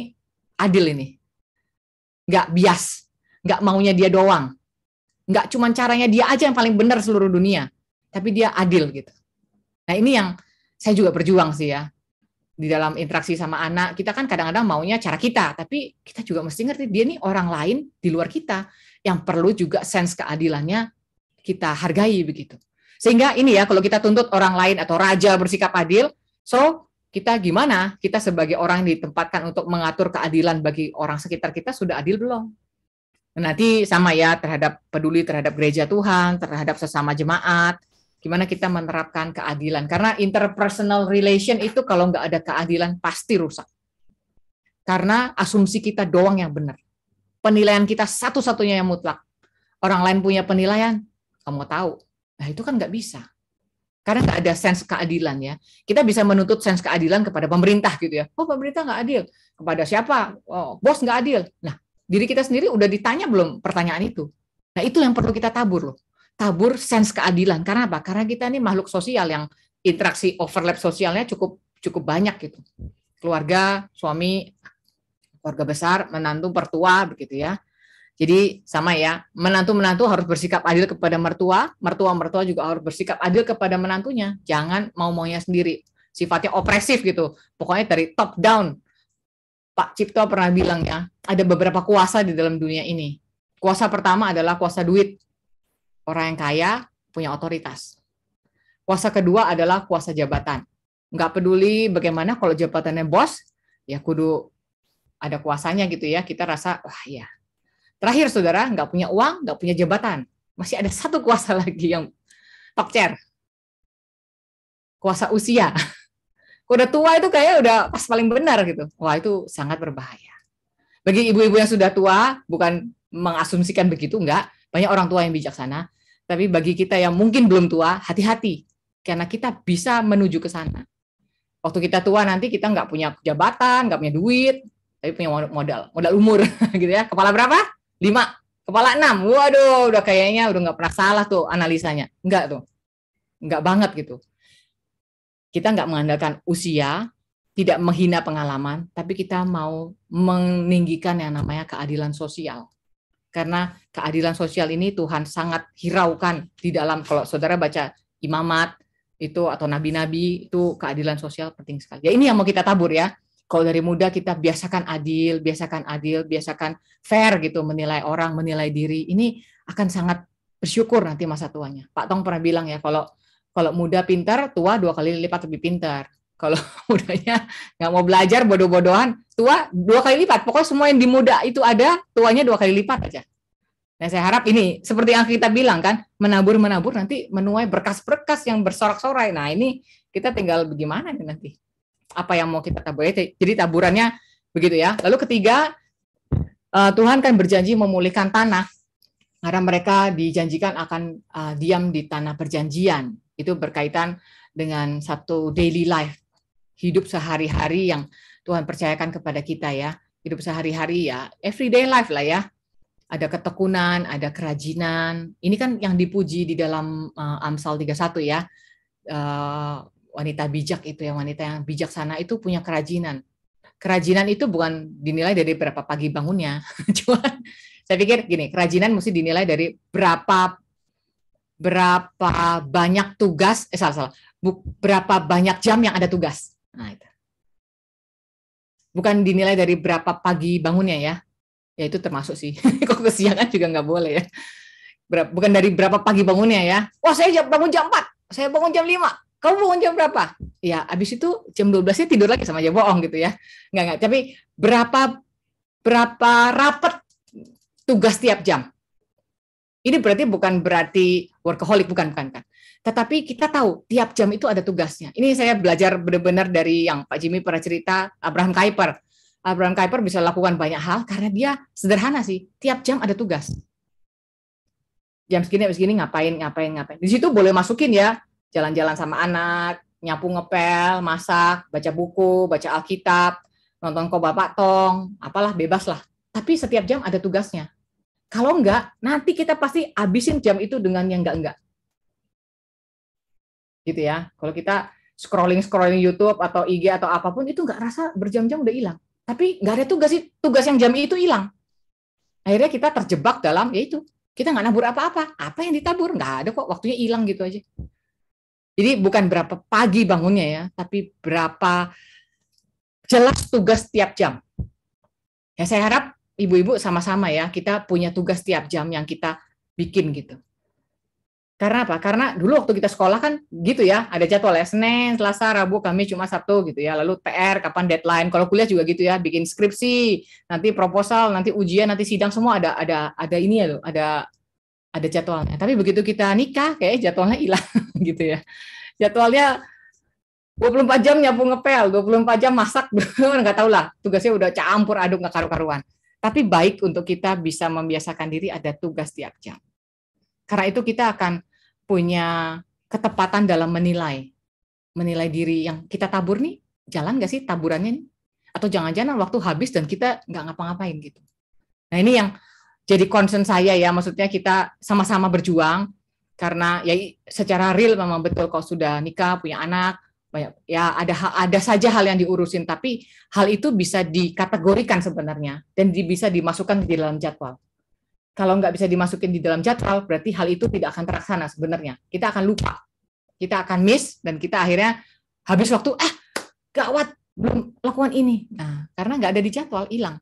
adil ini, nggak bias, nggak maunya dia doang. Nggak cuma caranya dia aja yang paling benar seluruh dunia, tapi dia adil gitu. Nah ini yang saya juga berjuang sih ya. Di dalam interaksi sama anak, kita kan kadang-kadang maunya cara kita, tapi kita juga mesti ngerti dia nih orang lain di luar kita yang perlu juga sense keadilannya kita hargai begitu. Sehingga ini ya, kalau kita tuntut orang lain atau raja bersikap adil, so kita gimana? Kita sebagai orang yang ditempatkan untuk mengatur keadilan bagi orang sekitar kita sudah adil belum? Nanti sama ya, terhadap peduli terhadap gereja Tuhan, terhadap sesama jemaat, gimana kita menerapkan keadilan. Karena interpersonal relation itu kalau nggak ada keadilan pasti rusak. Karena asumsi kita doang yang benar. Penilaian kita satu-satunya yang mutlak. Orang lain punya penilaian, kamu tahu. Nah itu kan nggak bisa. Karena nggak ada sense keadilan ya. Kita bisa menuntut sense keadilan kepada pemerintah gitu ya. Oh pemerintah nggak adil. Kepada siapa? Oh, bos nggak adil. Nah diri kita sendiri udah ditanya belum pertanyaan itu? Nah itu yang perlu kita tabur loh. Tabur sense keadilan. Karena apa? Karena kita ini makhluk sosial yang interaksi overlap sosialnya cukup banyak gitu. Keluarga, suami, keluarga besar, menantu, mertua begitu ya. Jadi sama ya, menantu-menantu harus bersikap adil kepada mertua, mertua-mertua juga harus bersikap adil kepada menantunya. Jangan mau-maunya sendiri, sifatnya opresif gitu. Pokoknya dari top down. Pak Cipto pernah bilang ya, ada beberapa kuasa di dalam dunia ini. Kuasa pertama adalah kuasa duit. Orang yang kaya punya otoritas. Kuasa kedua adalah kuasa jabatan. Nggak peduli bagaimana kalau jabatannya bos, ya kudu ada kuasanya gitu ya. Kita rasa, wah ya. Terakhir saudara, nggak punya uang, nggak punya jabatan. Masih ada satu kuasa lagi yang top chair. Kuasa usia. Udah tua itu kayak udah pas paling benar gitu. Wah itu sangat berbahaya. Bagi ibu-ibu yang sudah tua, bukan mengasumsikan begitu, enggak. Banyak orang tua yang bijaksana. Tapi bagi kita yang mungkin belum tua, hati-hati. Karena kita bisa menuju ke sana. Waktu kita tua nanti kita nggak punya jabatan, nggak punya duit, tapi punya modal umur. gitu ya. Kepala berapa? 5, kepala 6. Waduh, udah kayaknya udah nggak pernah salah tuh analisanya. Enggak tuh. Enggak banget gitu. Kita nggak mengandalkan usia, tidak menghina pengalaman, tapi kita mau meninggikan yang namanya keadilan sosial. Karena keadilan sosial ini Tuhan sangat hiraukan di dalam, kalau saudara baca imamat itu atau nabi-nabi, itu keadilan sosial penting sekali. Ya ini yang mau kita tabur ya. Kalau dari muda kita biasakan adil, biasakan fair gitu, menilai orang, menilai diri. Ini akan sangat bersyukur nanti masa tuanya. Pak Tong pernah bilang ya, kalau muda pintar, tua 2 kali lipat lebih pintar. Kalau mudanya nggak mau belajar, bodoh-bodohan, tua 2 kali lipat. Pokoknya semua yang di muda itu ada, tuanya 2 kali lipat aja. Nah, saya harap ini, seperti yang kita bilang kan, menabur nanti menuai berkas-berkas yang bersorak-sorai. Nah, ini kita tinggal bagaimana nih nanti. Apa yang mau kita tabur. Jadi taburannya begitu ya. Lalu ketiga, Tuhan kan berjanji memulihkan tanah. Karena mereka dijanjikan akan diam di tanah perjanjian. Itu berkaitan dengan satu daily life. Hidup sehari-hari yang Tuhan percayakan kepada kita ya. Hidup sehari-hari ya, everyday life lah ya. Ada ketekunan, ada kerajinan. Ini kan yang dipuji di dalam Amsal 31 ya. Wanita bijak itu ya, wanita yang bijaksana itu punya kerajinan. Kerajinan itu bukan dinilai dari berapa pagi bangunnya. Cuman saya pikir gini, kerajinan mesti dinilai dari berapa banyak tugas, berapa banyak jam yang ada tugas. Nah, itu. Bukan dinilai dari berapa pagi bangunnya ya. Ya itu termasuk sih. Kok kesiangan juga nggak boleh ya. Bukan dari berapa pagi bangunnya ya. Wah saya bangun jam 4, saya bangun jam 5. Kamu bangun jam berapa? Ya abis itu jam 12-nya tidur lagi, sama aja bohong gitu ya. Enggak. Tapi berapa rapat tugas tiap jam. Ini bukan berarti workaholic, bukan kan. Tetapi kita tahu tiap jam itu ada tugasnya. Ini saya belajar benar-benar dari yang Pak Jimmy pernah cerita, Abraham Kuyper. Abraham Kuyper bisa lakukan banyak hal karena dia sederhana sih. Tiap jam ada tugas. Jam segini ngapain. Di situ boleh masukin ya, jalan-jalan sama anak, nyapu ngepel, masak, baca buku, baca Alkitab, nonton Khotbah Pak Tong, apalah bebas lah. Tapi setiap jam ada tugasnya. Kalau enggak, nanti kita pasti habisin jam itu dengan yang enggak. Gitu ya. Kalau kita scrolling YouTube atau IG atau apapun, itu enggak rasa berjam-jam udah hilang. Tapi enggak ada tugas yang jam itu hilang. Akhirnya kita terjebak dalam yaitu Kita nggak nabur apa-apa. Apa yang ditabur? Nggak ada kok, waktunya hilang gitu aja. Jadi bukan berapa pagi bangunnya ya, tapi berapa jelas tugas tiap jam. Ya saya harap ibu-ibu sama-sama ya, kita punya tugas tiap jam yang kita bikin gitu. Karena apa? Karena dulu waktu kita sekolah kan gitu ya, ada jadwal ya, Senin, Selasa, Rabu, Kamis, Jumat, Sabtu gitu ya. Lalu PR, kapan deadline. Kalau kuliah juga gitu ya, bikin skripsi, nanti proposal, nanti ujian, nanti sidang, semua ada ini ya loh, ada jadwalnya. Tapi begitu kita nikah, kayak jadwalnya hilang gitu ya. Jadwalnya 24 jam nyapu ngepel, 24 jam masak, nggak tahu lah. Tugasnya udah campur aduk, nggak karu-karuan. Tapi baik untuk kita bisa membiasakan diri ada tugas tiap jam. Karena itu kita akan punya ketepatan dalam menilai diri yang kita tabur nih, jalan nggak sih taburannya nih? Atau jangan-jangan waktu habis dan kita nggak ngapa-ngapain gitu. Nah ini yang jadi concern saya ya, maksudnya kita sama-sama berjuang, karena ya secara real memang betul kalau sudah nikah, punya anak, banyak ya ada saja hal yang diurusin, tapi hal itu bisa dikategorikan sebenarnya dan bisa dimasukkan di dalam jadwal. Kalau nggak bisa dimasukin di dalam jadwal, berarti hal itu tidak akan terlaksana sebenarnya. Kita akan lupa, kita akan miss, dan kita akhirnya habis waktu, gawat, belum lakukan ini. Nah, karena nggak ada di jadwal, hilang.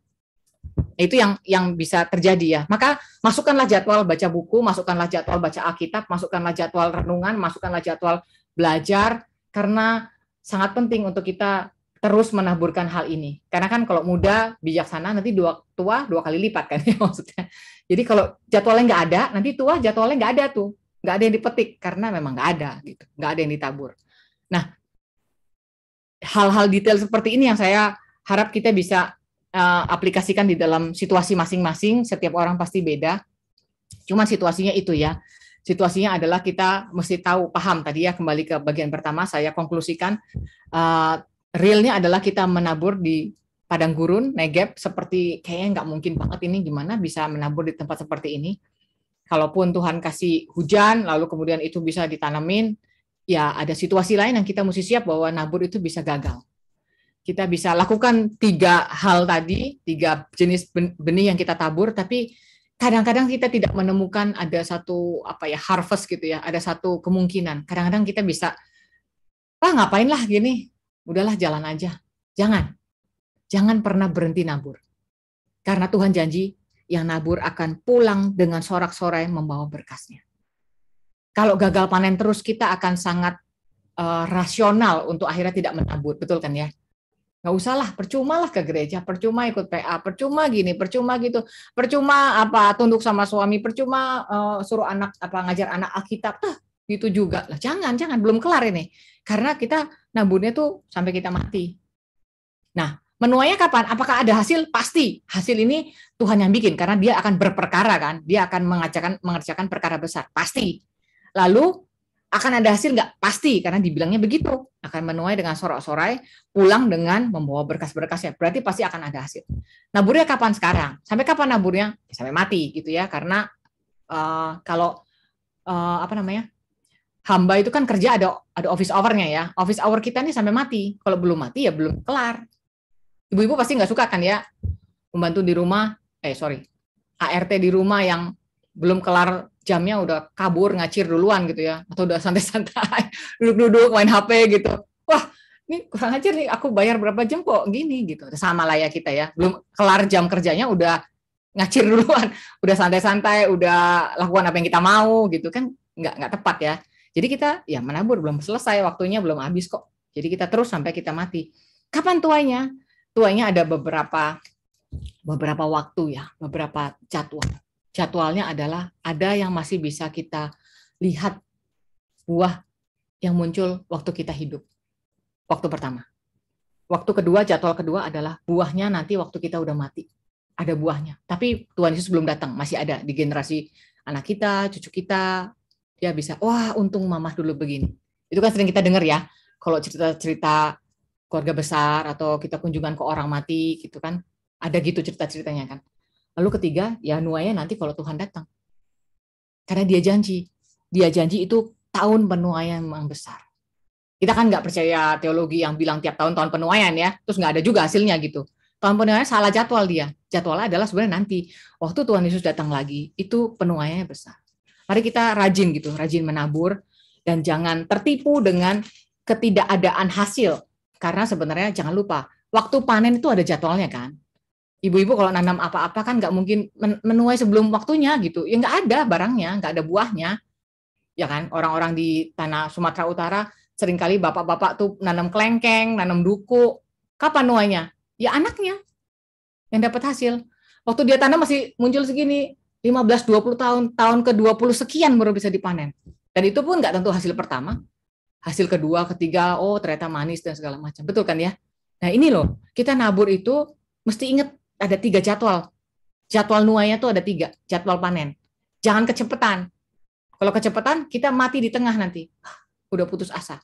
Itu yang bisa terjadi ya. Maka masukkanlah jadwal baca buku, masukkanlah jadwal baca Alkitab, masukkanlah jadwal renungan, masukkanlah jadwal belajar, karena sangat penting untuk kita terus menaburkan hal ini. Karena kan kalau muda, bijaksana, nanti tua 2 kali lipat kan ya maksudnya. Jadi kalau jadwalnya nggak ada, nanti tua jadwalnya nggak ada tuh. Nggak ada yang dipetik, karena memang nggak ada gitu. Nggak ada yang ditabur. Nah, hal-hal detail seperti ini yang saya harap kita bisa aplikasikan di dalam situasi masing-masing. Setiap orang pasti beda. Cuma situasinya itu ya. Situasinya adalah kita mesti tahu, paham tadi ya, kembali ke bagian pertama saya konklusikan, realnya adalah kita menabur di padang gurun, Negeb, seperti kayaknya nggak mungkin banget ini, gimana bisa menabur di tempat seperti ini. Kalaupun Tuhan kasih hujan, lalu kemudian itu bisa ditanemin, ya ada situasi lain yang kita mesti siap bahwa nabur itu bisa gagal. Kita bisa lakukan 3 hal tadi, 3 jenis benih yang kita tabur, tapi kadang-kadang kita tidak menemukan ada satu harvest gitu ya, ada satu kemungkinan. Kadang-kadang kita bisa, ngapain lah gini, udahlah jalan aja. Jangan pernah berhenti nabur. Karena Tuhan janji yang nabur akan pulang dengan sorak-sorai membawa berkasnya. Kalau gagal panen terus, kita akan sangat rasional untuk akhirnya tidak menabur, betul kan ya? Nggak usah lah, percuma lah ke gereja, percuma ikut PA, percuma gini, percuma gitu, percuma tunduk sama suami, percuma suruh anak ngajar anak Alkitab, gitu juga lah. Jangan, belum kelar ini, karena kita naburnya tuh sampai kita mati. Nah, menuainya kapan? Apakah ada hasil? Pasti. Hasil ini Tuhan yang bikin, karena Dia akan berperkara kan, Dia akan mengerjakan perkara besar, pasti. Lalu akan ada hasil nggak? Pasti, karena dibilangnya begitu. Akan menuai dengan sorak-sorai, pulang dengan membawa berkas-berkasnya. Berarti pasti akan ada hasil. Naburnya kapan? Sekarang. Sampai kapan naburnya? Ya, sampai mati gitu ya. Karena kalau hamba itu kan kerja ada office hour-nya ya. Office hour kita nih sampai mati. Kalau belum mati ya belum kelar. Ibu-ibu pasti nggak suka kan ya membantu di rumah. ART di rumah yang belum kelar jamnya udah kabur, ngacir duluan gitu ya, atau udah santai-santai duduk-duduk main HP gitu. Wah, ini kurang ajar nih, aku bayar berapa jam kok gini gitu. Sama lah ya kita ya, belum kelar jam kerjanya udah ngacir duluan, udah santai-santai, udah lakukan apa yang kita mau gitu kan, nggak tepat ya. Jadi kita ya menabur belum selesai, waktunya belum habis kok. Jadi kita terus sampai kita mati. Kapan tuainya? Tuainya ada beberapa waktu ya, beberapa jadwal. Jadwalnya adalah ada yang masih bisa kita lihat buah yang muncul waktu kita hidup. Waktu pertama. Waktu kedua, jadwal kedua adalah buahnya nanti waktu kita udah mati. Ada buahnya. Tapi Tuhan Yesus belum datang. Masih ada di generasi anak kita, cucu kita. Dia bisa, wah untung mamah dulu begini. Itu kan sering kita dengar ya. Kalau cerita-cerita keluarga besar atau kita kunjungan ke orang mati gitu kan. Ada gitu cerita-ceritanya kan. Lalu ketiga, ya nuainya nanti kalau Tuhan datang. Karena Dia janji itu tahun penuaian yang besar. Kita kan nggak percaya teologi yang bilang tiap tahun penuaian ya, terus nggak ada juga hasilnya gitu. Tahun penuaiannya salah jadwal dia. Jadwalnya adalah sebenarnya nanti waktu Tuhan Yesus datang lagi, itu penuaiannya besar. Mari kita rajin gitu, rajin menabur dan jangan tertipu dengan ketidakadaan hasil. Karena sebenarnya jangan lupa, waktu panen itu ada jadwalnya kan. Ibu-ibu kalau nanam apa-apa kan nggak mungkin menuai sebelum waktunya gitu. Ya nggak ada barangnya, nggak ada buahnya. Ya kan, orang-orang di tanah Sumatera Utara seringkali bapak-bapak tuh nanam kelengkeng, nanam duku. Kapan nuainya? Ya anaknya yang dapat hasil. Waktu dia tanam masih muncul segini, 15-20 tahun, tahun ke-20 sekian baru bisa dipanen. Dan itu pun nggak tentu hasil pertama. Hasil kedua, ketiga, oh ternyata manis dan segala macam. Betul kan ya? Nah ini loh, kita nabur itu mesti ingat ada 3 jadwal. Jadwal nuainya tuh ada 3, jadwal panen. Jangan kecepatan. Kalau kecepatan, kita mati di tengah nanti. Udah putus asa.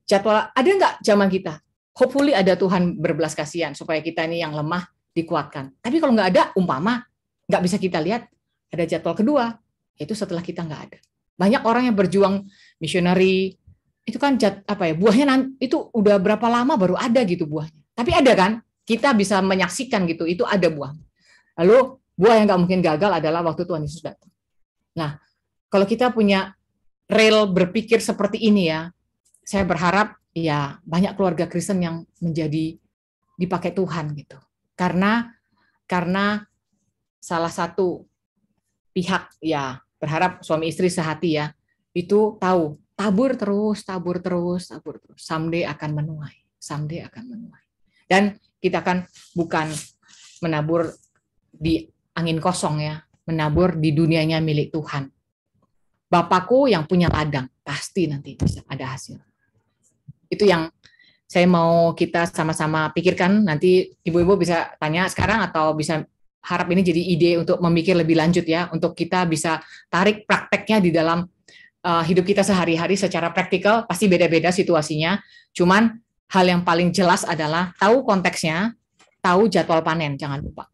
Jadwal, ada nggak zaman kita? Hopefully ada Tuhan berbelas kasihan, supaya kita ini yang lemah dikuatkan. Tapi kalau nggak ada, umpama, nggak bisa kita lihat, ada jadwal kedua, yaitu setelah kita nggak ada. Banyak orang yang berjuang missionary, itu kan buahnya itu udah berapa lama baru ada gitu buahnya. Tapi ada kan, kita bisa menyaksikan gitu, itu ada buah. Lalu buah yang nggak mungkin gagal adalah waktu Tuhan Yesus datang. Nah, kalau kita punya rel berpikir seperti ini ya, saya berharap ya banyak keluarga Kristen yang menjadi dipakai Tuhan gitu. Karena salah satu pihak ya berharap suami istri sehati ya, itu tahu tabur terus, someday akan menuai. Dan kita kan bukan menabur di angin kosong ya, menabur di dunianya milik Tuhan. Bapakku yang punya ladang, pasti nanti bisa ada hasil. Itu yang saya mau kita sama-sama pikirkan. Nanti ibu-ibu bisa tanya sekarang atau bisa harap ini jadi ide untuk memikir lebih lanjut ya, untuk kita bisa tarik prakteknya di dalam hidup kita sehari-hari secara praktikal. Pasti beda-beda situasinya. Cuman hal yang paling jelas adalah tahu konteksnya, tahu jadwal panen, jangan lupa.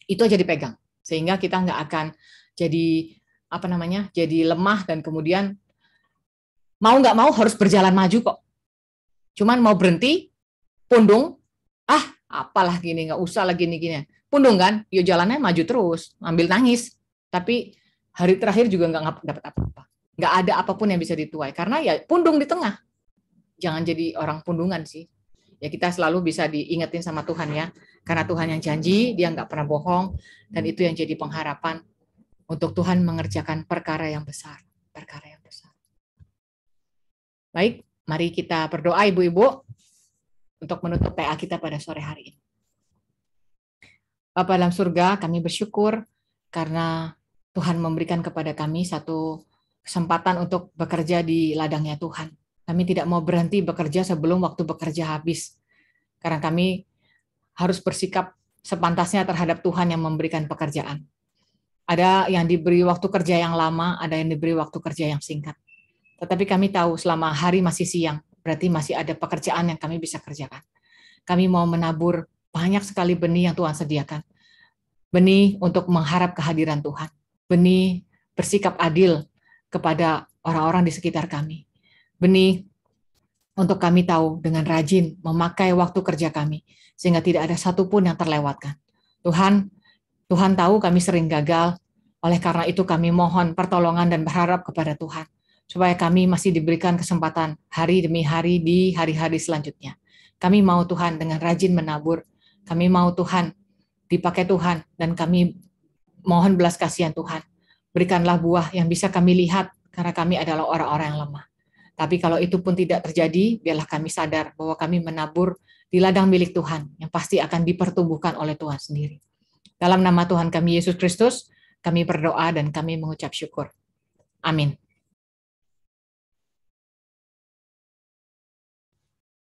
Itu aja dipegang, sehingga kita nggak akan jadi jadi lemah dan kemudian mau nggak mau harus berjalan maju kok. Cuman mau berhenti, pundung, apalah gini, nggak usah lagi gini. Pundung kan, yuk jalannya maju terus, ambil nangis. Tapi hari terakhir juga nggak dapat apa-apa. Nggak ada apapun yang bisa dituai, karena ya pundung di tengah. Jangan jadi orang pundungan sih. Ya kita selalu bisa diingetin sama Tuhan ya, karena Tuhan yang janji, dia nggak pernah bohong, dan itu yang jadi pengharapan untuk Tuhan mengerjakan perkara yang besar. Baik, mari kita berdoa ibu-ibu untuk menutup PA kita pada sore hari ini. Bapa dalam surga, kami bersyukur karena Tuhan memberikan kepada kami satu kesempatan untuk bekerja di ladangnya Tuhan. Kami tidak mau berhenti bekerja sebelum waktu bekerja habis. Karena kami harus bersikap sepantasnya terhadap Tuhan yang memberikan pekerjaan. Ada yang diberi waktu kerja yang lama, ada yang diberi waktu kerja yang singkat. Tetapi kami tahu selama hari masih siang, berarti masih ada pekerjaan yang kami bisa kerjakan. Kami mau menabur banyak sekali benih yang Tuhan sediakan. Benih untuk mengharap kehadiran Tuhan. Benih bersikap adil kepada orang-orang di sekitar kami. Benih untuk kami tahu dengan rajin memakai waktu kerja kami, sehingga tidak ada satupun yang terlewatkan. Tuhan tahu kami sering gagal, oleh karena itu kami mohon pertolongan dan berharap kepada Tuhan, supaya kami masih diberikan kesempatan hari demi hari di hari-hari selanjutnya. Kami mau Tuhan dengan rajin menabur, kami mau Tuhan dipakai Tuhan, dan kami mohon belas kasihan Tuhan. Berikanlah buah yang bisa kami lihat, karena kami adalah orang-orang yang lemah. Tapi kalau itu pun tidak terjadi, biarlah kami sadar bahwa kami menabur di ladang milik Tuhan, yang pasti akan dipertumbuhkan oleh Tuhan sendiri. Dalam nama Tuhan kami Yesus Kristus, kami berdoa dan kami mengucap syukur. Amin.